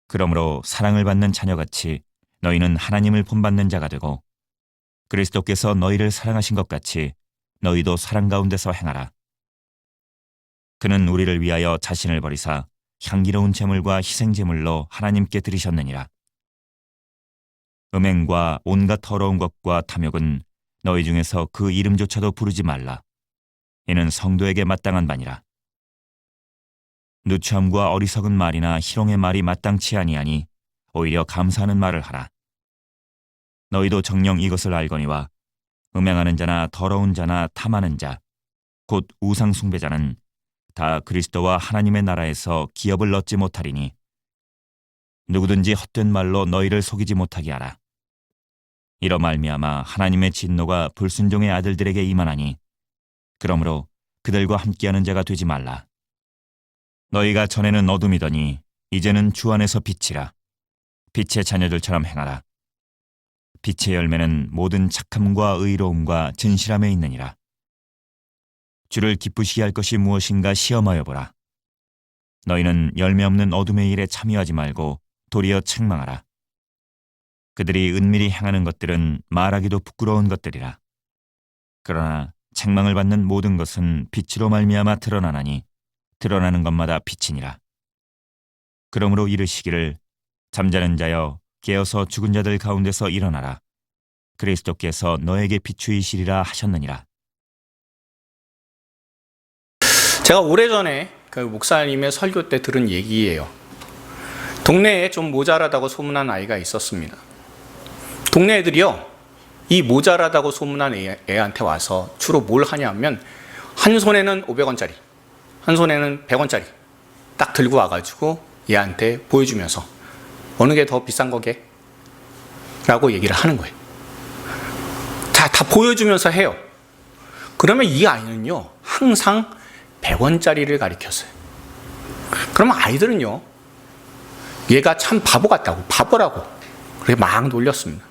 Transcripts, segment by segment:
그러므로 사랑을 받는 자녀같이 너희는 하나님을 본받는 자가 되고 그리스도께서 너희를 사랑하신 것 같이 너희도 사랑 가운데서 행하라. 그는 우리를 위하여 자신을 버리사 향기로운 제물과 희생 제물로 하나님께 드리셨느니라. 음행과 온갖 더러운 것과 탐욕은 너희 중에서 그 이름조차도 부르지 말라. 이는 성도에게 마땅한 바니라. 누추함과 어리석은 말이나 희롱의 말이 마땅치 아니하니 오히려 감사하는 말을 하라. 너희도 정녕 이것을 알거니와 음행하는 자나 더러운 자나 탐하는 자, 곧 우상 숭배자는 다 그리스도와 하나님의 나라에서 기업을 얻지 못하리니 누구든지 헛된 말로 너희를 속이지 못하게 하라. 이로 말미암아 하나님의 진노가 불순종의 아들들에게 임하나니 그러므로 그들과 함께하는 자가 되지 말라. 너희가 전에는 어둠이더니 이제는 주 안에서 빛이라. 빛의 자녀들처럼 행하라. 빛의 열매는 모든 착함과 의로움과 진실함에 있느니라. 주를 기쁘시게 할 것이 무엇인가 시험하여 보라. 너희는 열매 없는 어둠의 일에 참여하지 말고 도리어 책망하라. 그들이 은밀히 행하는 것들은 말하기도 부끄러운 것들이라. 그러나 책망을 받는 모든 것은 빛으로 말미암아 드러나나니 드러나는 것마다 빛이니라. 그러므로 이르시기를 잠자는 자여 깨어서 죽은 자들 가운데서 일어나라. 그리스도께서 너에게 비추이시리라 하셨느니라. 제가 오래전에 그 목사님의 설교 때 들은 얘기예요. 동네에 좀 모자라다고 소문난 아이가 있었습니다. 동네 애들이요, 이 모자라다고 소문난 애한테 와서 주로 뭘 하냐면 한 손에는 500원짜리, 한 손에는 100원짜리 딱 들고 와가지고 얘한테 보여주면서 어느 게 더 비싼 거게? 라고 얘기를 하는 거예요. 다 보여주면서 해요. 그러면 이 아이는요, 항상 100원짜리를 가리켰어요. 그러면 아이들은요, 얘가 참 바보 같다고, 바보라고 그렇게 막 놀렸습니다.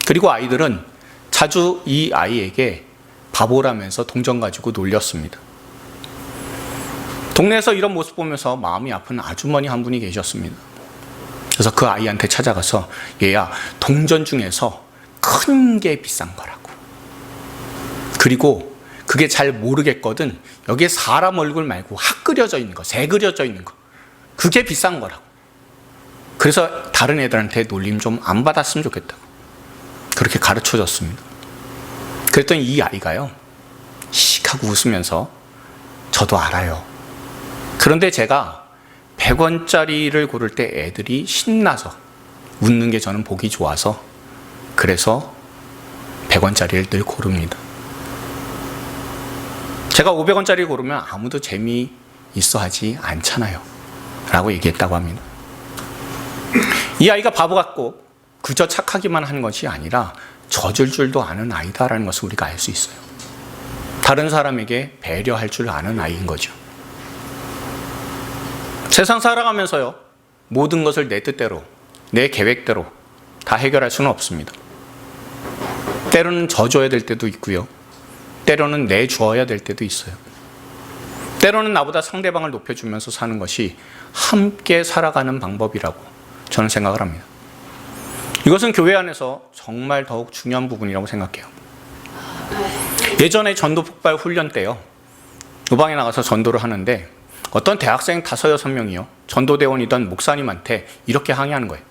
그리고 아이들은 자주 이 아이에게 바보라면서 동정 가지고 놀렸습니다. 동네에서 이런 모습 보면서 마음이 아픈 아주머니 한 분이 계셨습니다. 그래서 그 아이한테 찾아가서 얘야, 동전 중에서 큰 게 비싼 거라고. 그리고 그게 잘 모르겠거든. 여기에 사람 얼굴 말고 확 그려져 있는 거, 새 그려져 있는 거, 그게 비싼 거라고. 그래서 다른 애들한테 놀림 좀 안 받았으면 좋겠다고 그렇게 가르쳐줬습니다. 그랬더니 이 아이가요, 씩 하고 웃으면서 저도 알아요. 그런데 제가 100원짜리를 고를 때 애들이 신나서 웃는 게 저는 보기 좋아서 그래서 100원짜리를 늘 고릅니다. 제가 500원짜리 고르면 아무도 재미있어 하지 않잖아요 라고 얘기했다고 합니다. 이 아이가 바보 같고 그저 착하기만 한 것이 아니라 젖을 줄도 아는 아이다라는 것을 우리가 알 수 있어요. 다른 사람에게 배려할 줄 아는 아이인 거죠. 세상 살아가면서요, 모든 것을 내 뜻대로, 내 계획대로 다 해결할 수는 없습니다. 때로는 져줘야 될 때도 있고요, 때로는 내주어야 될 때도 있어요. 때로는 나보다 상대방을 높여주면서 사는 것이 함께 살아가는 방법이라고 저는 생각을 합니다. 이것은 교회 안에서 정말 더욱 중요한 부분이라고 생각해요. 예전에 전도 폭발 훈련 때요, 노방에 나가서 전도를 하는데 어떤 대학생 5, 6명이요, 전도대원이던 목사님한테 이렇게 항의하는 거예요.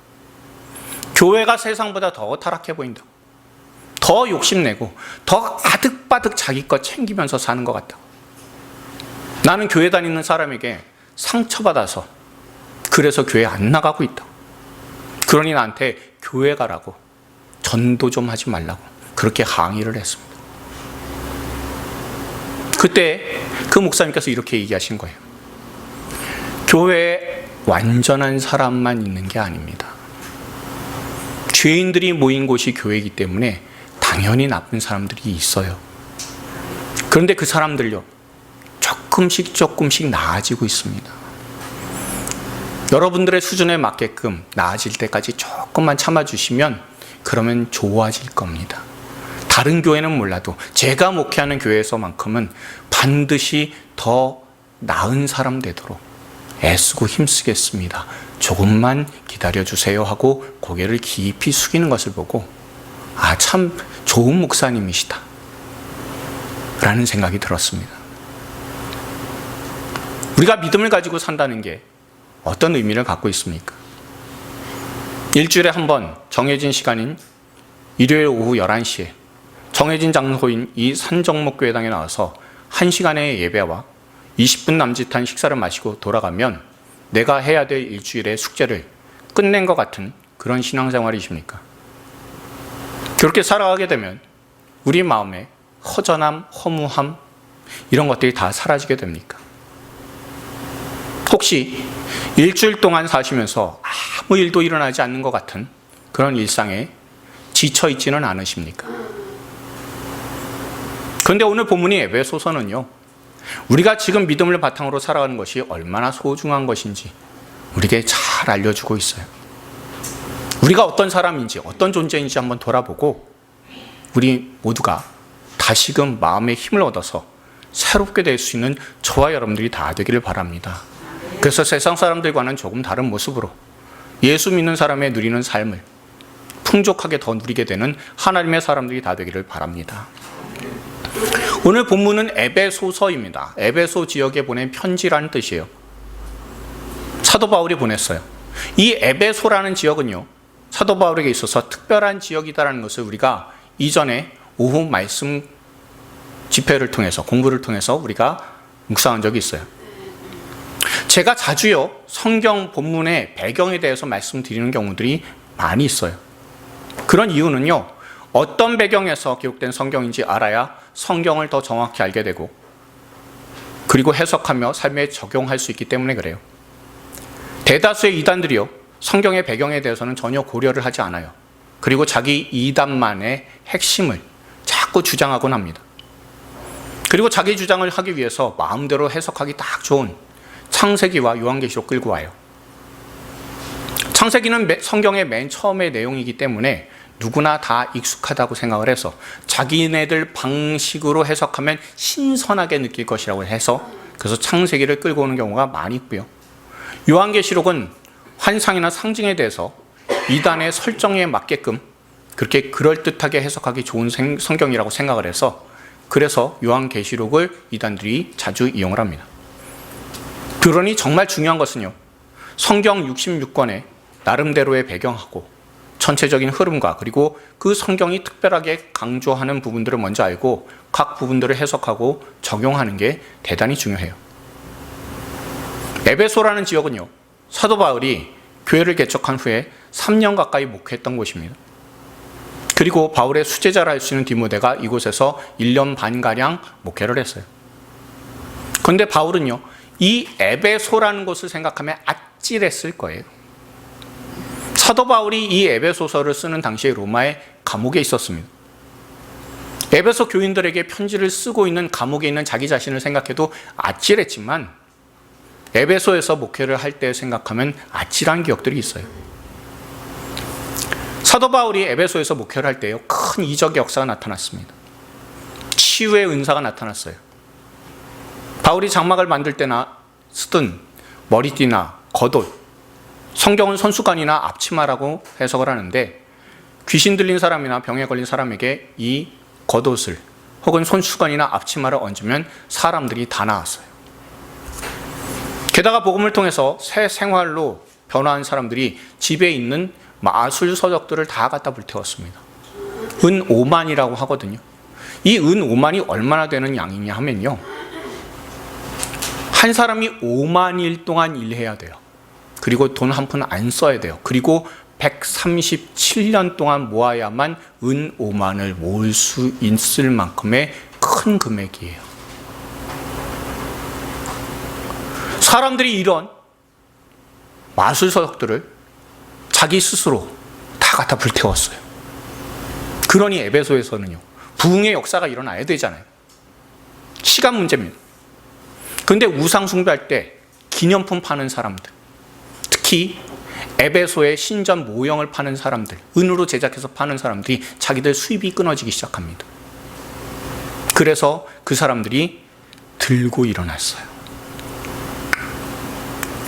교회가 세상보다 더 타락해 보인다. 더 욕심내고 더 아득바득 자기 것 챙기면서 사는 것 같다. 나는 교회 다니는 사람에게 상처받아서 그래서 교회 안 나가고 있다. 그러니 나한테 교회 가라고, 전도 좀 하지 말라고 그렇게 항의를 했습니다. 그때 그 목사님께서 이렇게 얘기하신 거예요. 교회에 완전한 사람만 있는 게 아닙니다. 죄인들이 모인 곳이 교회이기 때문에 당연히 나쁜 사람들이 있어요. 그런데 그 사람들요, 조금씩 나아지고 있습니다. 여러분들의 수준에 맞게끔 나아질 때까지 조금만 참아주시면 그러면 좋아질 겁니다. 다른 교회는 몰라도 제가 목회하는 교회에서만큼은 반드시 더 나은 사람 되도록 애쓰고 힘쓰겠습니다. 조금만 기다려주세요 하고 고개를 깊이 숙이는 것을 보고 참 좋은 목사님이시다 라는 생각이 들었습니다. 우리가 믿음을 가지고 산다는 게 어떤 의미를 갖고 있습니까? 일주일에 한 번 정해진 시간인 일요일 오후 11시에 정해진 장소인 이 산정목교회당에 나와서 1시간의 예배와 20분 남짓한 식사를 마시고 돌아가면 내가 해야 될 일주일의 숙제를 끝낸 것 같은 그런 신앙생활이십니까? 그렇게 살아가게 되면 우리 마음에 허전함, 허무함 이런 것들이 다 사라지게 됩니까? 혹시 일주일 동안 사시면서 아무 일도 일어나지 않는 것 같은 그런 일상에 지쳐 있지는 않으십니까? 그런데 오늘 본문이 에베소서는요, 우리가 지금 믿음을 바탕으로 살아가는 것이 얼마나 소중한 것인지 우리에게 잘 알려주고 있어요. 우리가 어떤 사람인지 어떤 존재인지 한번 돌아보고 우리 모두가 다시금 마음의 힘을 얻어서 새롭게 될 수 있는 저와 여러분들이 다 되기를 바랍니다. 그래서 세상 사람들과는 조금 다른 모습으로 예수 믿는 사람의 누리는 삶을 풍족하게 더 누리게 되는 하나님의 사람들이 다 되기를 바랍니다. 오늘 본문은 에베소서입니다. 에베소 지역에 보낸 편지라는 뜻이에요. 사도 바울이 보냈어요. 이 에베소라는 지역은요, 사도 바울에게 있어서 특별한 지역이다라는 것을 우리가 이전에 오후 말씀 집회를 통해서, 공부를 통해서 우리가 묵상한 적이 있어요. 제가 자주요, 성경 본문의 배경에 대해서 말씀드리는 경우들이 많이 있어요. 그런 이유는요, 어떤 배경에서 기록된 성경인지 알아야 성경을 더 정확히 알게 되고 그리고 해석하며 삶에 적용할 수 있기 때문에 그래요. 대다수의 이단들이요, 성경의 배경에 대해서는 전혀 고려를 하지 않아요. 그리고 자기 이단만의 핵심을 자꾸 주장하곤 합니다. 그리고 자기 주장을 하기 위해서 마음대로 해석하기 딱 좋은 창세기와 요한계시록 끌고 와요. 창세기는 성경의 맨 처음의 내용이기 때문에 누구나 다 익숙하다고 생각을 해서 자기네들 방식으로 해석하면 신선하게 느낄 것이라고 해서 그래서 창세기를 끌고 오는 경우가 많이 있고요. 요한계시록은 환상이나 상징에 대해서 이단의 설정에 맞게끔 그렇게 그럴듯하게 해석하기 좋은 성경이라고 생각을 해서 그래서 요한계시록을 이단들이 자주 이용을 합니다. 그러니 정말 중요한 것은요, 성경 66권의 나름대로의 배경하고 전체적인 흐름과 그리고 그 성경이 특별하게 강조하는 부분들을 먼저 알고 각 부분들을 해석하고 적용하는 게 대단히 중요해요. 에베소라는 지역은요, 사도 바울이 교회를 개척한 후에 3년 가까이 목회했던 곳입니다. 그리고 바울의 수제자라 할 수 있는 디모데가 이곳에서 1년 반가량 목회를 했어요. 그런데 바울은요, 이 에베소라는 곳을 생각하면 아찔했을 거예요. 사도 바울이 이 에베소서를 쓰는 당시에 로마의 감옥에 있었습니다. 에베소 교인들에게 편지를 쓰고 있는 감옥에 있는 자기 자신을 생각해도 아찔했지만 에베소에서 목회를 할 때 생각하면 아찔한 기억들이 있어요. 사도 바울이 에베소에서 목회를 할 때요, 큰 이적의 역사가 나타났습니다. 치유의 은사가 나타났어요. 바울이 장막을 만들 때나 쓰던 머리띠나 겉옷, 성경은 손수건이나 앞치마라고 해석을 하는데 귀신 들린 사람이나 병에 걸린 사람에게 이 겉옷을 혹은 손수건이나 앞치마를 얹으면 사람들이 다 나았어요. 게다가 복음을 통해서 새 생활로 변화한 사람들이 집에 있는 마술 서적들을 다 갖다 불태웠습니다. 은 5만이라고 하거든요. 이 은 5만이 얼마나 되는 양이냐 하면요, 한 사람이 5만일 동안 일해야 돼요. 그리고 돈 한 푼 안 써야 돼요. 그리고 137년 동안 모아야만 은 5만을 모을 수 있을 만큼의 큰 금액이에요. 사람들이 이런 마술서적들을 자기 스스로 다 갖다 불태웠어요. 그러니 에베소에서는요, 부흥의 역사가 일어나야 되잖아요. 시간 문제입니다. 그런데 우상 숭배할 때 기념품 파는 사람들, 특히 에베소의 신전 모형을 파는 사람들, 은으로 제작해서 파는 사람들이 자기들 수입이 끊어지기 시작합니다. 그래서 그 사람들이 들고 일어났어요.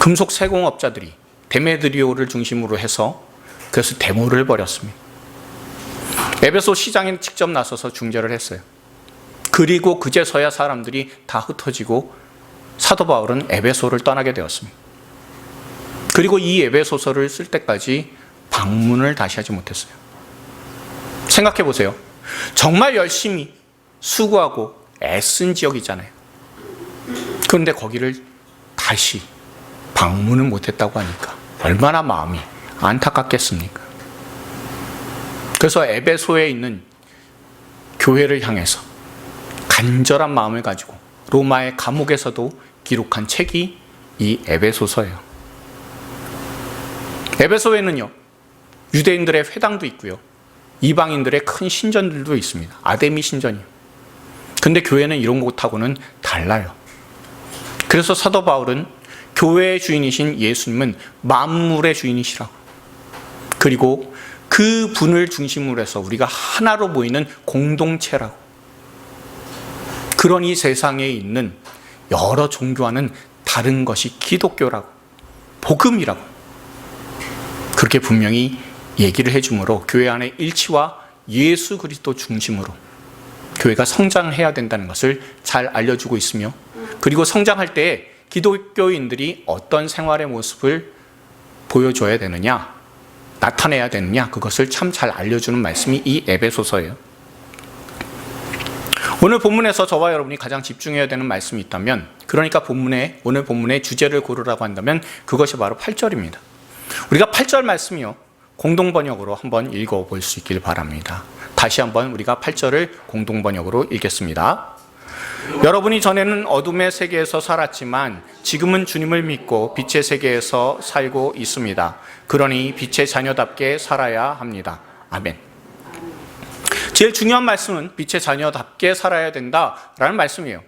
금속 세공업자들이 데메드리오를 중심으로 해서 그래서 데모를 벌였습니다. 에베소 시장에 직접 나서서 중재를 했어요. 그리고 그제서야 사람들이 다 흩어지고 사도 바울은 에베소를 떠나게 되었습니다. 그리고 이 에베소서를 쓸 때까지 방문을 다시 하지 못했어요. 생각해 보세요. 정말 열심히 수고하고 애쓴 지역이잖아요. 그런데 거기를 다시 방문을 못했다고 하니까 얼마나 마음이 안타깝겠습니까? 그래서 에베소에 있는 교회를 향해서 간절한 마음을 가지고 로마의 감옥에서도 기록한 책이 이 에베소서예요. 에베소에는요, 유대인들의 회당도 있고요, 이방인들의 큰 신전들도 있습니다. 아데미 신전이요. 근데 교회는 이런 곳하고는 달라요. 그래서 사도 바울은 교회의 주인이신 예수님은 만물의 주인이시라고, 그리고 그 분을 중심으로 해서 우리가 하나로 모이는 공동체라고, 그런 이 세상에 있는 여러 종교와는 다른 것이 기독교라고, 복음이라고 그렇게 분명히 얘기를 해주므로 교회 안의 일치와 예수 그리스도 중심으로 교회가 성장해야 된다는 것을 잘 알려주고 있으며, 그리고 성장할 때 기독교인들이 어떤 생활의 모습을 보여줘야 되느냐, 나타내야 되느냐, 그것을 참 잘 알려주는 말씀이 이 에베소서예요. 오늘 본문에서 저와 여러분이 가장 집중해야 되는 말씀이 있다면, 그러니까 오늘 본문의 주제를 고르라고 한다면 그것이 바로 8절입니다. 우리가 8절 말씀이요, 공동번역으로 한번 읽어볼 수 있길 바랍니다. 다시 한번 우리가 8절을 공동번역으로 읽겠습니다. 여러분이 전에는 어둠의 세계에서 살았지만 지금은 주님을 믿고 빛의 세계에서 살고 있습니다. 그러니 빛의 자녀답게 살아야 합니다. 아멘. 제일 중요한 말씀은 빛의 자녀답게 살아야 된다라는 말씀이에요.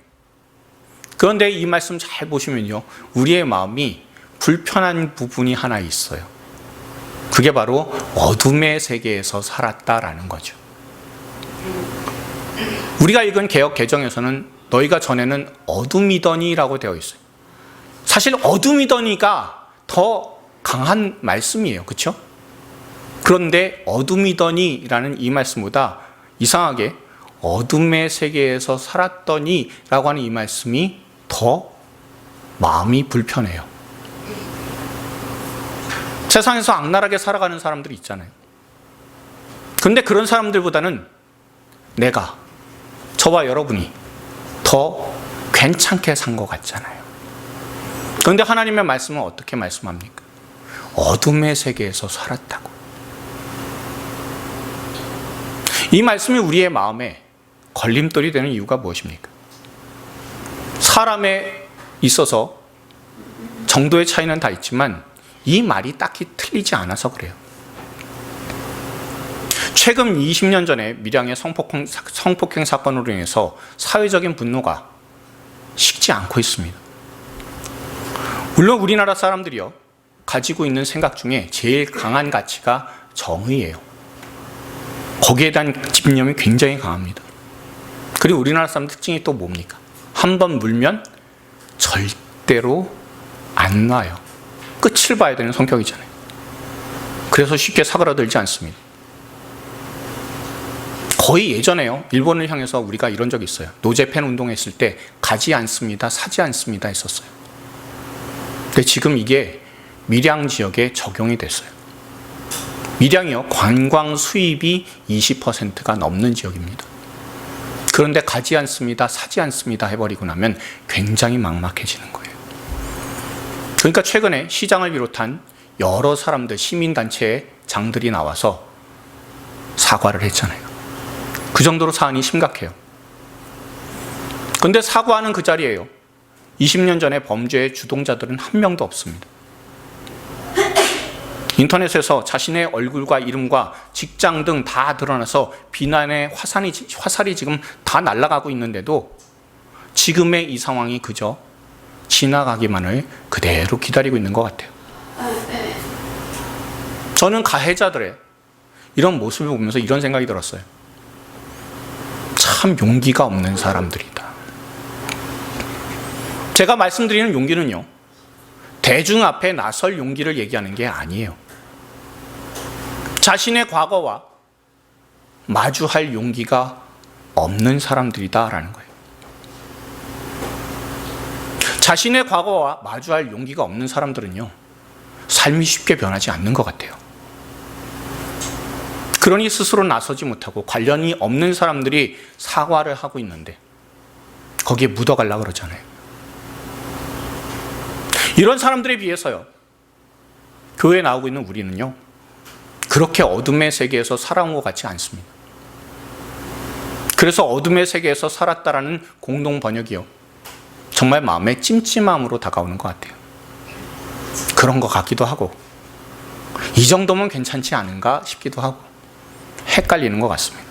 그런데 이 말씀 잘 보시면요, 우리의 마음이 불편한 부분이 하나 있어요. 그게 바로 어둠의 세계에서 살았다라는 거죠. 우리가 읽은 개역 개정에서는 너희가 전에는 어둠이더니라고 되어 있어요. 사실 어둠이더니가 더 강한 말씀이에요. 그렇죠? 그런데 어둠이더니라는 이 말씀보다 이상하게 어둠의 세계에서 살았더니라고 하는 이 말씀이 더 마음이 불편해요. 세상에서 악랄하게 살아가는 사람들이 있잖아요. 그런데 그런 사람들보다는 저와 여러분이 더 괜찮게 산 것 같잖아요. 그런데 하나님의 말씀은 어떻게 말씀합니까? 어둠의 세계에서 살았다고. 이 말씀이 우리의 마음에 걸림돌이 되는 이유가 무엇입니까? 사람에 있어서 정도의 차이는 다 있지만 이 말이 딱히 틀리지 않아서 그래요. 최근 20년 전에 밀양의 성폭행 사건으로 인해서 사회적인 분노가 식지 않고 있습니다. 물론 우리나라 사람들이요, 가지고 있는 생각 중에 제일 강한 가치가 정의예요. 거기에 대한 집념이 굉장히 강합니다. 그리고 우리나라 사람 특징이 또 뭡니까? 한번 물면 절대로 안 놔요. 끝을 봐야 되는 성격이잖아요. 그래서 쉽게 사그라들지 않습니다. 거의 예전에요, 일본을 향해서 우리가 이런 적이 있어요. 노제팬 운동했을 때 가지 않습니다, 사지 않습니다 했었어요. 근데 지금 이게 밀양 지역에 적용이 됐어요. 밀양이요, 관광 수입이 20%가 넘는 지역입니다. 그런데 가지 않습니다, 사지 않습니다 해버리고 나면 굉장히 막막해지는 거예요. 그러니까 최근에 시장을 비롯한 여러 사람들, 시민단체의 장들이 나와서 사과를 했잖아요. 그 정도로 사안이 심각해요. 그런데 사과하는 그 자리에요, 20년 전에 범죄의 주동자들은 한 명도 없습니다. 인터넷에서 자신의 얼굴과 이름과 직장 등 다 드러나서 비난의 화살이 지금 다 날아가고 있는데도 지금의 이 상황이 그저 지나가기만을 그대로 기다리고 있는 것 같아요. 저는 가해자들의 이런 모습을 보면서 이런 생각이 들었어요. 참 용기가 없는 사람들이다. 제가 말씀드리는 용기는요, 대중 앞에 나설 용기를 얘기하는 게 아니에요. 자신의 과거와 마주할 용기가 없는 사람들이다라는 거예요. 자신의 과거와 마주할 용기가 없는 사람들은요, 삶이 쉽게 변하지 않는 것 같아요. 그러니 스스로 나서지 못하고 관련이 없는 사람들이 사과를 하고 있는데 거기에 묻어가려고 그러잖아요. 이런 사람들에 비해서요, 교회에 나오고 있는 우리는요, 그렇게 어둠의 세계에서 살아온 것 같지 않습니다. 그래서 어둠의 세계에서 살았다라는 공동 번역이요, 정말 마음에 찜찜함으로 다가오는 것 같아요. 그런 것 같기도 하고, 이 정도면 괜찮지 않은가 싶기도 하고, 헷갈리는 것 같습니다.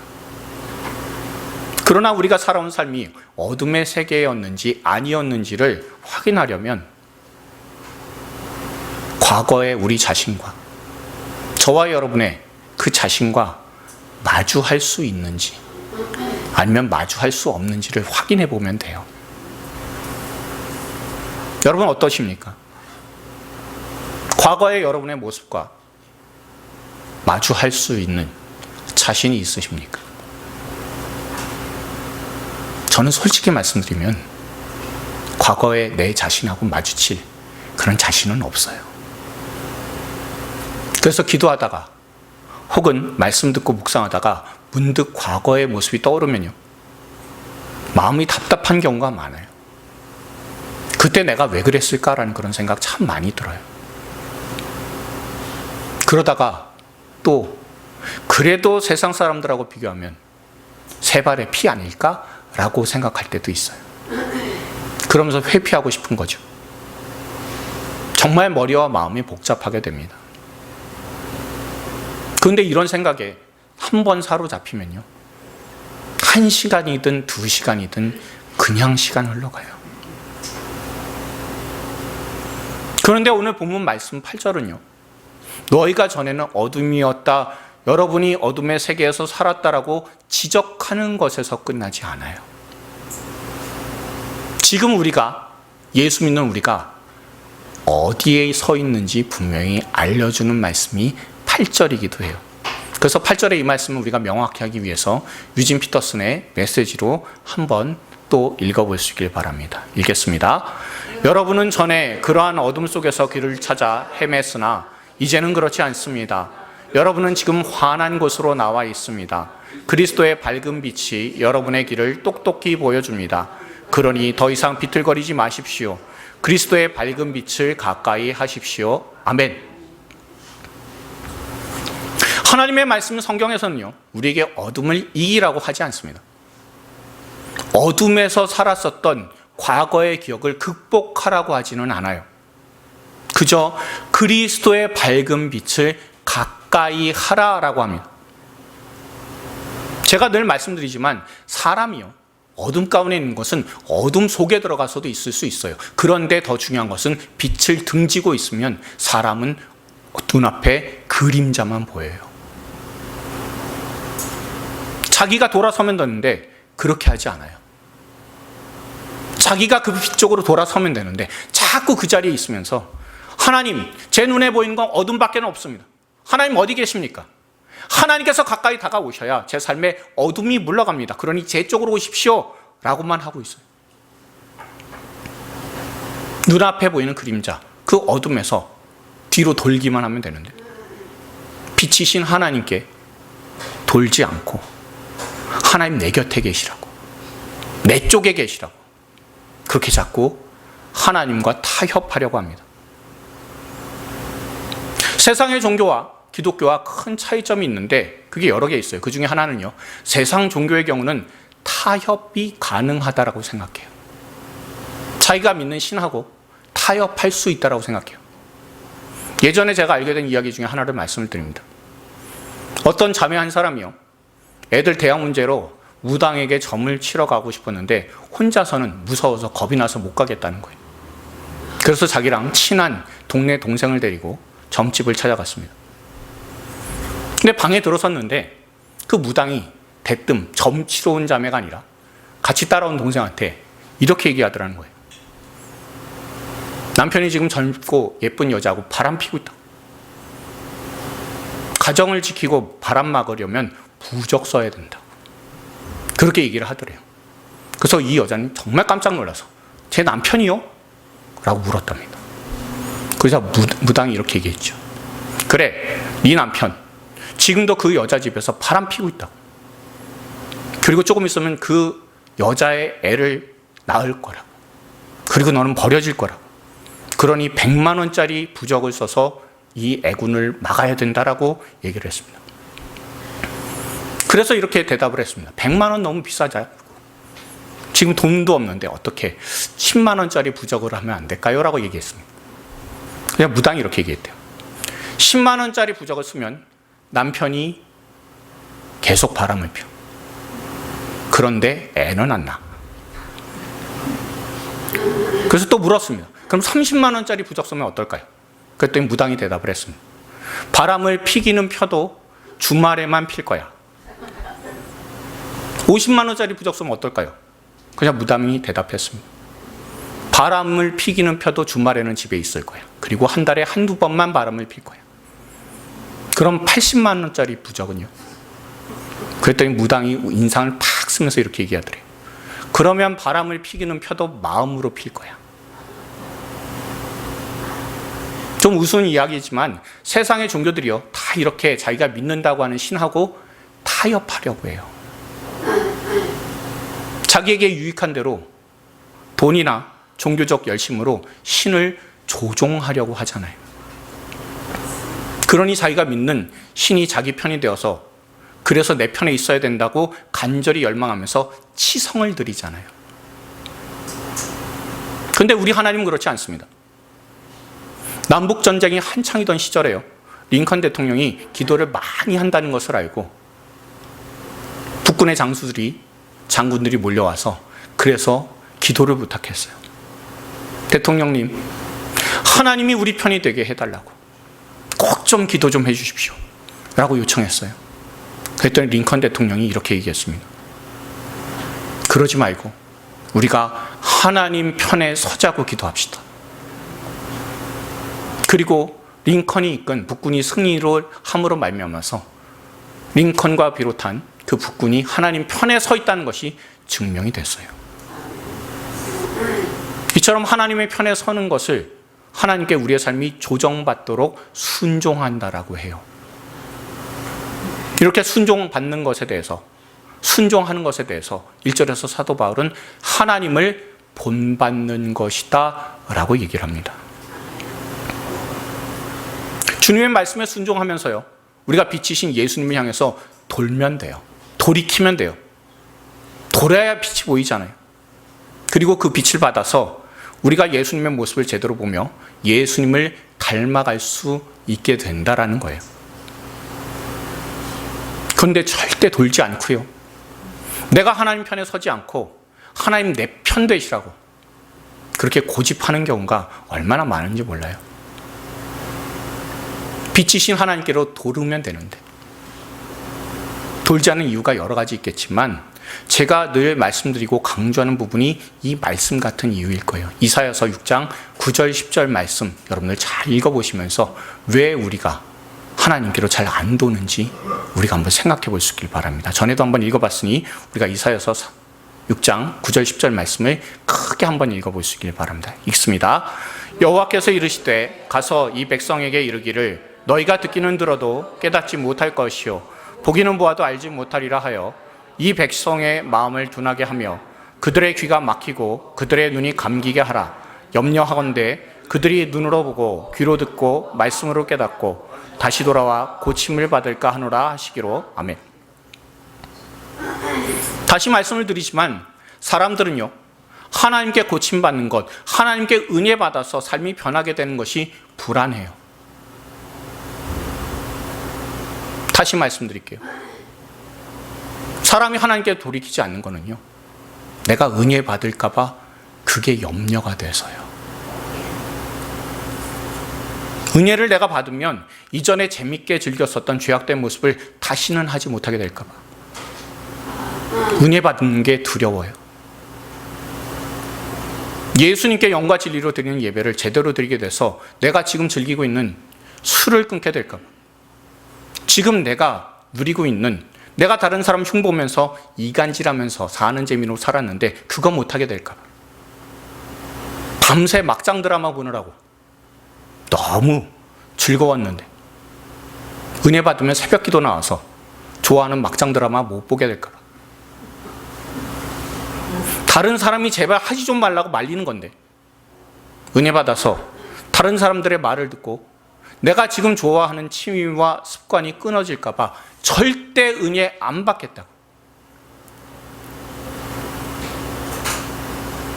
그러나 우리가 살아온 삶이 어둠의 세계였는지 아니었는지를 확인하려면 과거의 우리 자신과 저와 여러분의 그 자신과 마주할 수 있는지 아니면 마주할 수 없는지를 확인해 보면 돼요. 여러분 어떠십니까? 과거의 여러분의 모습과 마주할 수 있는 자신이 있으십니까? 저는 솔직히 말씀드리면 과거의 내 자신하고 마주칠 그런 자신은 없어요. 그래서 기도하다가 혹은 말씀 듣고 묵상하다가 문득 과거의 모습이 떠오르면요, 마음이 답답한 경우가 많아요. 그때 내가 왜 그랬을까라는 그런 생각 참 많이 들어요. 그러다가 또 그래도 세상 사람들하고 비교하면 세 발의 피 아닐까라고 생각할 때도 있어요. 그러면서 회피하고 싶은 거죠. 정말 머리와 마음이 복잡하게 됩니다. 그런데 이런 생각에 한 번 사로잡히면요, 1시간이든 2시간이든 그냥 시간 흘러가요. 그런데 오늘 본문 말씀 8절은요, 너희가 전에는 어둠이었다, 여러분이 어둠의 세계에서 살았다라고 지적하는 것에서 끝나지 않아요. 지금 우리가, 예수 믿는 우리가 어디에 서 있는지 분명히 알려주는 말씀이 8절이기도 해요. 그래서 8절의 이 말씀을 우리가 명확히 하기 위해서 유진 피터슨의 메시지로 한번 또 읽어볼 수 있길 바랍니다. 읽겠습니다. 여러분은 전에 그러한 어둠 속에서 길을 찾아 헤맸으나 이제는 그렇지 않습니다. 여러분은 지금 환한 곳으로 나와 있습니다. 그리스도의 밝은 빛이 여러분의 길을 똑똑히 보여줍니다. 그러니 더 이상 비틀거리지 마십시오. 그리스도의 밝은 빛을 가까이 하십시오. 아멘. 하나님의 말씀 성경에서는요, 우리에게 어둠을 이기라고 하지 않습니다. 어둠에서 살았었던 과거의 기억을 극복하라고 하지는 않아요. 그저 그리스도의 밝은 빛을 가까이 하라라고 합니다. 제가 늘 말씀드리지만 사람이요, 어둠 가운데 있는 것은 어둠 속에 들어가서도 있을 수 있어요. 그런데 더 중요한 것은 빛을 등지고 있으면 사람은 눈앞에 그림자만 보여요. 자기가 돌아서면 되는데 그렇게 하지 않아요. 자기가 그 빛 쪽으로 돌아서면 되는데 자꾸 그 자리에 있으면서 하나님, 제 눈에 보이는 건 어둠밖에 없습니다. 하나님 어디 계십니까? 하나님께서 가까이 다가오셔야 제 삶에 어둠이 물러갑니다. 그러니 제 쪽으로 오십시오 라고만 하고 있어요. 눈앞에 보이는 그림자, 그 어둠에서 뒤로 돌기만 하면 되는데 빛이신 하나님께 돌지 않고 하나님 내 곁에 계시라고, 내 쪽에 계시라고 그렇게 자꾸 하나님과 타협하려고 합니다. 세상의 종교와 기독교와 큰 차이점이 있는데 그게 여러 개 있어요. 그 중에 하나는요, 세상 종교의 경우는 타협이 가능하다라고 생각해요. 자기가 믿는 신하고 타협할 수 있다라고 생각해요. 예전에 제가 알게 된 이야기 중에 하나를 말씀을 드립니다. 어떤 자매 한 사람이요, 애들 대학 문제로 무당에게 점을 치러 가고 싶었는데 혼자서는 무서워서 겁이 나서 못 가겠다는 거예요. 그래서 자기랑 친한 동네 동생을 데리고 점집을 찾아갔습니다. 근데 방에 들어섰는데 그 무당이 대뜸 점 치러 온 자매가 아니라 같이 따라온 동생한테 이렇게 얘기하더라는 거예요. 남편이 지금 젊고 예쁜 여자하고 바람 피고 있다. 가정을 지키고 바람 막으려면 부적 써야 된다. 그렇게 얘기를 하더래요. 그래서 이 여자는 정말 깜짝 놀라서 제 남편이요? 라고 물었답니다. 그래서 무당이 이렇게 얘기했죠. 그래, 네 남편 지금도 그 여자 집에서 바람 피고 있다. 그리고 조금 있으면 그 여자의 애를 낳을 거라고. 그리고 너는 버려질 거라고. 그러니 100만 원짜리 부적을 써서 이 애군을 막아야 된다라고 얘기를 했습니다. 그래서 이렇게 대답을 했습니다. 100만 원 너무 비싸죠. 지금 돈도 없는데 어떻게 10만 원짜리 부적을 하면 안 될까요? 라고 얘기했습니다. 그냥 무당이 이렇게 얘기했대요. 10만 원짜리 부적을 쓰면 남편이 계속 바람을 피워. 그런데 애는 안 나. 그래서 또 물었습니다. 그럼 30만 원짜리 부적 쓰면 어떨까요? 그랬더니 무당이 대답을 했습니다. 바람을 피기는 펴도 주말에만 필 거야. 50만 원짜리 부적 쓰면 어떨까요? 그냥 무당이 대답했습니다. 바람을 피기는 펴도 주말에는 집에 있을 거야. 그리고 한 달에 한두 번만 바람을 필 거야. 그럼 80만 원짜리 부적은요? 그랬더니 무당이 인상을 팍 쓰면서 이렇게 얘기하더래요. 그러면 바람을 피기는 펴도 마음으로 필 거야. 좀 우스운 이야기지만 세상의 종교들이요, 다 이렇게 자기가 믿는다고 하는 신하고 타협하려고 해요. 자기에게 유익한 대로 돈이나 종교적 열심으로 신을 조종하려고 하잖아요. 그러니 자기가 믿는 신이 자기 편이 되어서 그래서 내 편에 있어야 된다고 간절히 열망하면서 치성을 드리잖아요. 근데 우리 하나님은 그렇지 않습니다. 남북전쟁이 한창이던 시절에요, 링컨 대통령이 기도를 많이 한다는 것을 알고 북군의 장군들이 몰려와서 그래서 기도를 부탁했어요. 대통령님, 하나님이 우리 편이 되게 해달라고 꼭 좀 기도 좀 해주십시오 라고 요청했어요. 그랬더니 링컨 대통령이 이렇게 얘기했습니다. 그러지 말고 우리가 하나님 편에 서자고 기도합시다. 그리고 링컨이 이끈 북군이 승리를 함으로 말미암아서 링컨과 비롯한 그 북군이 하나님 편에 서 있다는 것이 증명이 됐어요. 이처럼 하나님의 편에 서는 것을 하나님께 우리의 삶이 조정받도록 순종한다라고 해요. 이렇게 순종받는 것에 대해서, 순종하는 것에 대해서 1절에서 사도 바울은 하나님을 본받는 것이다 라고 얘기를 합니다. 주님의 말씀에 순종하면서요, 우리가 빛이신 예수님을 향해서 돌면 돼요. 돌이키면 돼요. 돌아야 빛이 보이잖아요. 그리고 그 빛을 받아서 우리가 예수님의 모습을 제대로 보며 예수님을 닮아갈 수 있게 된다라는 거예요. 그런데 절대 돌지 않고요, 내가 하나님 편에 서지 않고 하나님 내 편 되시라고 그렇게 고집하는 경우가 얼마나 많은지 몰라요. 빛이신 하나님께로 돌으면 되는데, 돌지 않는 이유가 여러 가지 있겠지만 제가 늘 말씀드리고 강조하는 부분이 이 말씀 같은 이유일 거예요. 이사야서 6장 9절 10절 말씀 여러분들 잘 읽어보시면서 왜 우리가 하나님께로 잘 안 도는지 우리가 한번 생각해 볼 수 있길 바랍니다. 전에도 한번 읽어봤으니 우리가 이사야서 6장 9절 10절 말씀을 크게 한번 읽어볼 수 있길 바랍니다. 읽습니다. 여호와께서 이르시되 가서 이 백성에게 이르기를 너희가 듣기는 들어도 깨닫지 못할 것이요 보기는 보아도 알지 못하리라 하여 이 백성의 마음을 둔하게 하며 그들의 귀가 막히고 그들의 눈이 감기게 하라. 염려하건대 그들이 눈으로 보고 귀로 듣고 말씀으로 깨닫고 다시 돌아와 고침을 받을까 하노라 하시기로. 아멘. 다시 말씀을 드리지만 사람들은요, 하나님께 고침받는 것, 하나님께 은혜 받아서 삶이 변하게 되는 것이 불안해요. 다시 말씀드릴게요. 사람이 하나님께 돌이키지 않는 것은요, 내가 은혜 받을까 봐 그게 염려가 돼서요. 은혜를 내가 받으면 이전에 재밌게 즐겼었던 죄악된 모습을 다시는 하지 못하게 될까 봐 은혜 받는 게 두려워요. 예수님께 영과 진리로 드리는 예배를 제대로 드리게 돼서 내가 지금 즐기고 있는 술을 끊게 될까 봐, 지금 내가 누리고 있는, 내가 다른 사람 흉보면서 이간질하면서 사는 재미로 살았는데 그거 못하게 될까 봐, 밤새 막장 드라마 보느라고 너무 즐거웠는데 은혜 받으면 새벽 기도 나와서 좋아하는 막장 드라마 못 보게 될까 봐, 다른 사람이 제발 하지 좀 말라고 말리는 건데 은혜 받아서 다른 사람들의 말을 듣고 내가 지금 좋아하는 취미와 습관이 끊어질까 봐 절대 은혜 안 받겠다고,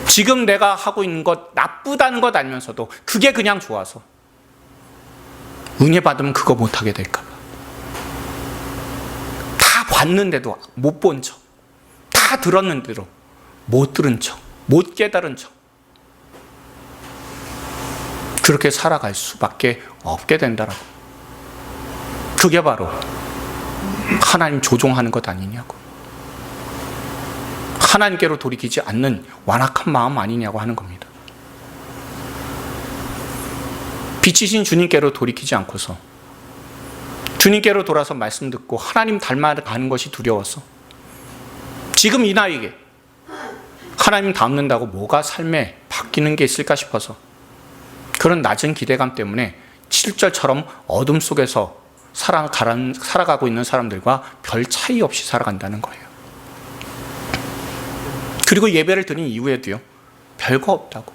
지금 내가 하고 있는 것 나쁘다는 것 알면서도 그게 그냥 좋아서 은혜 받으면 그거 못하게 될까 봐, 다 봤는데도 못 본 척, 다 들었는데도 못 들은 척, 못 깨달은 척, 그렇게 살아갈 수밖에 없게 된다라고. 그게 바로 하나님 조종하는 것 아니냐고, 하나님께로 돌이키지 않는 완악한 마음 아니냐고 하는 겁니다. 빛이신 주님께로 돌이키지 않고서 주님께로 돌아서 말씀 듣고 하나님 닮아가는 것이 두려워서 지금 이 나이에 하나님 닮는다고 뭐가 삶에 바뀌는 게 있을까 싶어서 그런 낮은 기대감 때문에 7절처럼 어둠 속에서 살아가고 있는 사람들과 별 차이 없이 살아간다는 거예요. 그리고 예배를 드린 이후에도요, 별거 없다고,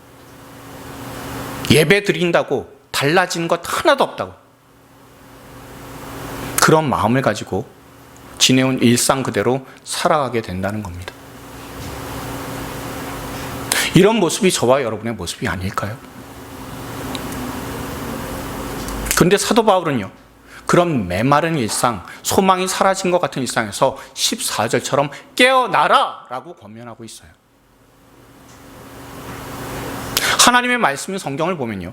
예배 드린다고 달라진 것 하나도 없다고, 그런 마음을 가지고 지내온 일상 그대로 살아가게 된다는 겁니다. 이런 모습이 저와 여러분의 모습이 아닐까요? 그런데 사도 바울은요, 그런 메마른 일상, 소망이 사라진 것 같은 일상에서 14절처럼 깨어나라 라고 권면하고 있어요. 하나님의 말씀인 성경을 보면요,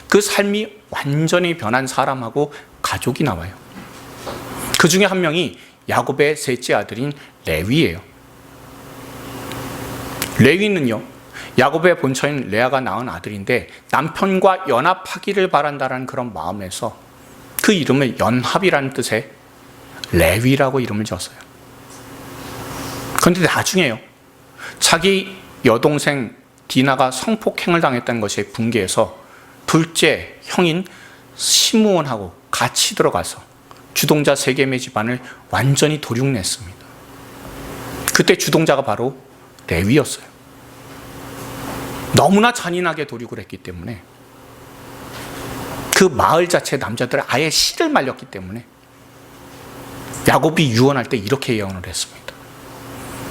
그 삶이 완전히 변한 사람하고 가족이 나와요. 그 중에 한 명이 야곱의 셋째 아들인 레위예요. 레위는요, 야곱의 본처인 레아가 낳은 아들인데 남편과 연합하기를 바란다는 그런 마음에서 그 이름을 연합이라는 뜻의 레위라고 이름을 지었어요. 그런데 나중에요, 자기 여동생 디나가 성폭행을 당했다는 것에 분개해서 둘째 형인 시므온하고 같이 들어가서 주동자 세 개의 집안을 완전히 도륙냈습니다. 그때 주동자가 바로 레위였어요. 너무나 잔인하게 도륙을 했기 때문에 그 마을 자체 남자들은 아예 씨를 말렸기 때문에 야곱이 유언할 때 이렇게 예언을 했습니다.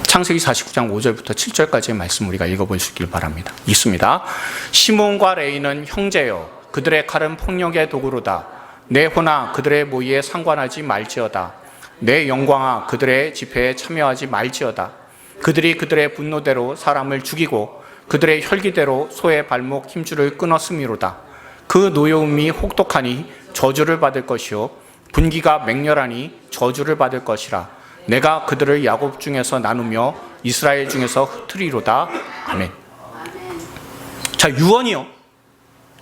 창세기 49장 5절부터 7절까지의 말씀 우리가 읽어볼 수 있길 바랍니다. 읽습니다. 시몬과 레위는 형제여, 그들의 칼은 폭력의 도구로다. 내 호나 그들의 모의에 상관하지 말지어다. 내 영광아 그들의 집회에 참여하지 말지어다. 그들이 그들의 분노대로 사람을 죽이고 그들의 혈기대로 소의 발목 힘줄을 끊었음이로다. 그 노여움이 혹독하니 저주를 받을 것이요 분기가 맹렬하니 저주를 받을 것이라. 내가 그들을 야곱 중에서 나누며 이스라엘 중에서 흩으리로다. 아멘. 자, 유언이요,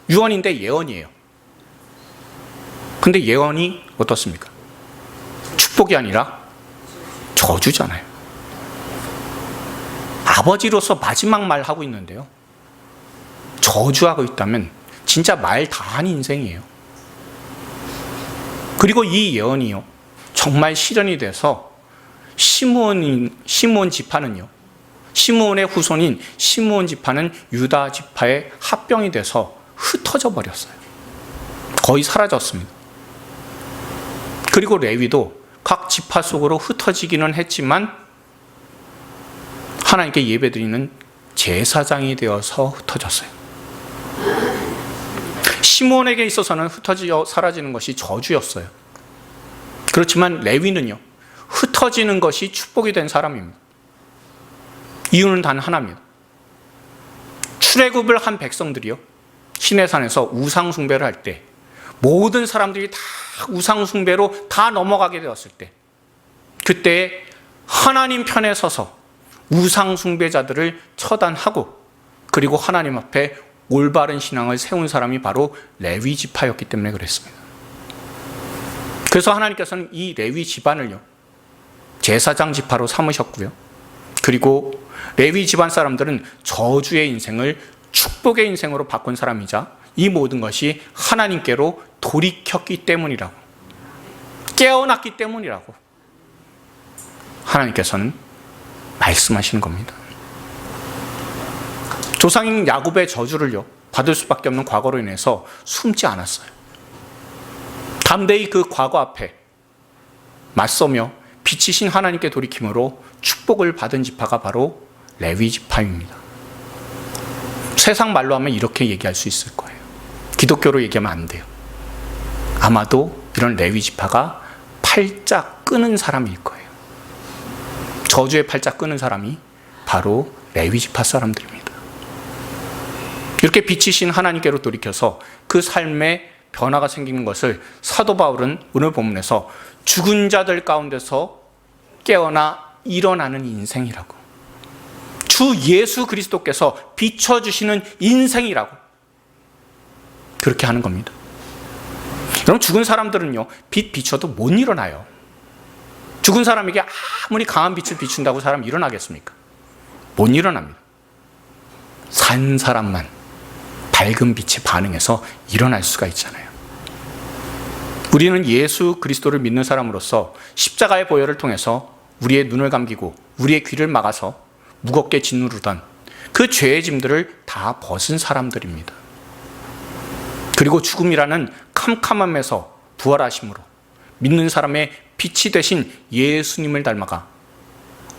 유언인데 예언이에요. 근데 예언이 어떻습니까? 축복이 아니라 저주잖아요. 아버지로서 마지막 말 하고 있는데요, 저주하고 있다면 진짜 말 다한 인생이에요. 그리고 이 예언이요, 정말 실현이 돼서 시므온 지파는요, 시므온의 후손인 시므온 지파는 유다 지파의 합병이 돼서 흩어져 버렸어요. 거의 사라졌습니다. 그리고 레위도 각 지파 속으로 흩어지기는 했지만 하나님께 예배드리는 제사장이 되어서 흩어졌어요. 시므온에게 있어서는 흩어져 사라지는 것이 저주였어요. 그렇지만 레위는요, 흩어지는 것이 축복이 된 사람입니다. 이유는 단 하나입니다. 출애굽을 한 백성들이요, 시내산에서 우상 숭배를 할 때 모든 사람들이 다 우상 숭배로 다 넘어가게 되었을 때, 그때 하나님 편에 서서 우상 숭배자들을 처단하고 그리고 하나님 앞에 올바른 신앙을 세운 사람이 바로 레위 지파였기 때문에 그랬습니다. 그래서 하나님께서는 이 레위 집안을요, 제사장 지파로 삼으셨고요. 그리고 레위 집안 사람들은 저주의 인생을 축복의 인생으로 바꾼 사람이자 이 모든 것이 하나님께로 돌이켰기 때문이라고, 깨어났기 때문이라고 하나님께서는 말씀하시는 겁니다. 조상인 야곱의 저주를요, 받을 수밖에 없는 과거로 인해서 숨지 않았어요. 담대히 그 과거 앞에 맞서며 빛이신 하나님께 돌이킴으로 축복을 받은 지파가 바로 레위 지파입니다. 세상 말로 하면 이렇게 얘기할 수 있을 거예요. 기독교로 얘기하면 안 돼요. 아마도 이런 레위 지파가 팔자 끄는 사람일 거예요. 저주의 팔자 끄는 사람이 바로 레위 지파 사람들입니다. 이렇게 빛이신 하나님께로 돌이켜서 그 삶에 변화가 생기는 것을 사도 바울은 오늘 본문에서 죽은 자들 가운데서 깨어나 일어나는 인생이라고, 주 예수 그리스도께서 비춰주시는 인생이라고 그렇게 하는 겁니다. 여러분, 죽은 사람들은요, 빛 비춰도 못 일어나요. 죽은 사람에게 아무리 강한 빛을 비춘다고 사람이 일어나겠습니까? 못 일어납니다. 산 사람만 밝은 빛에 반응해서 일어날 수가 있잖아요. 우리는 예수 그리스도를 믿는 사람으로서 십자가의 보혈을 통해서 우리의 눈을 감기고 우리의 귀를 막아서 무겁게 짓누르던 그 죄의 짐들을 다 벗은 사람들입니다. 그리고 죽음이라는 캄캄함에서 부활하심으로 믿는 사람의 빛이 되신 예수님을 닮아가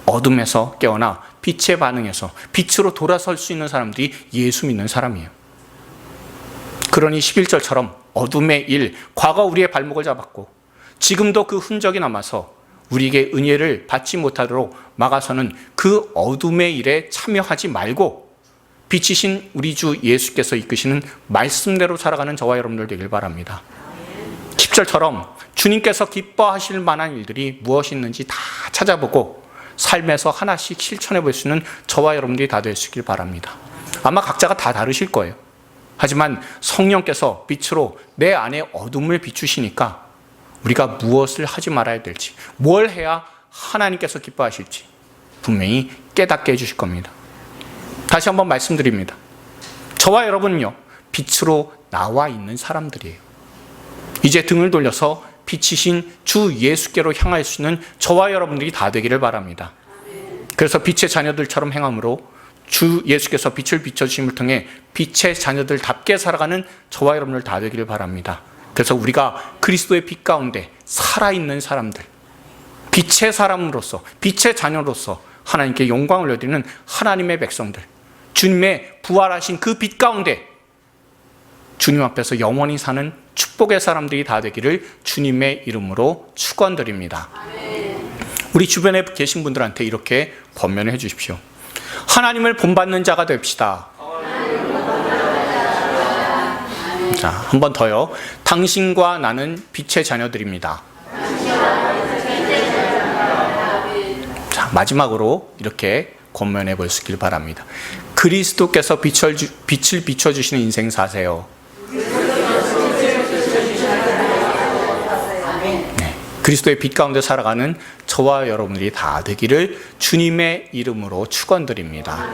어둠에서 깨어나 빛에 반응해서 빛으로 돌아설 수 있는 사람들이 예수 믿는 사람이에요. 그러니 11절처럼 어둠의 일, 과거 우리의 발목을 잡았고 지금도 그 흔적이 남아서 우리에게 은혜를 받지 못하도록 막아서는 그 어둠의 일에 참여하지 말고 빛이신 우리 주 예수께서 이끄시는 말씀대로 살아가는 저와 여러분들 되길 바랍니다. 10절처럼 주님께서 기뻐하실 만한 일들이 무엇이 있는지 다 찾아보고 삶에서 하나씩 실천해 볼 수 있는 저와 여러분들이 다 되시길 바랍니다. 아마 각자가 다 다르실 거예요. 하지만 성령께서 빛으로 내 안에 어둠을 비추시니까 우리가 무엇을 하지 말아야 될지, 뭘 해야 하나님께서 기뻐하실지 분명히 깨닫게 해주실 겁니다. 다시 한번 말씀드립니다. 저와 여러분은요, 빛으로 나와 있는 사람들이에요. 이제 등을 돌려서 빛이신 주 예수께로 향할 수 있는 저와 여러분들이 다 되기를 바랍니다. 그래서 빛의 자녀들처럼 행함으로 주 예수께서 빛을 비춰주심을 통해 빛의 자녀들답게 살아가는 저와 여러분들 다 되기를 바랍니다. 그래서 우리가 그리스도의 빛 가운데 살아있는 사람들, 빛의 사람으로서, 빛의 자녀로서 하나님께 영광을 올려드리는 하나님의 백성들, 주님의 부활하신 그 빛 가운데 주님 앞에서 영원히 사는 축복의 사람들이 다 되기를 주님의 이름으로 축원드립니다. 우리 주변에 계신 분들한테 이렇게 권면을 해주십시오. 하나님을 본받는 자가 됩시다. 자, 한 번 더요. 당신과 나는 빛의 자녀들입니다. 자, 마지막으로 이렇게 권면해 볼 수 있길 바랍니다. 그리스도께서 빛을 비춰주시는 인생 사세요. 네, 그리스도의 빛 가운데 살아가는 저와 여러분들이 다 되기를 주님의 이름으로 축원드립니다.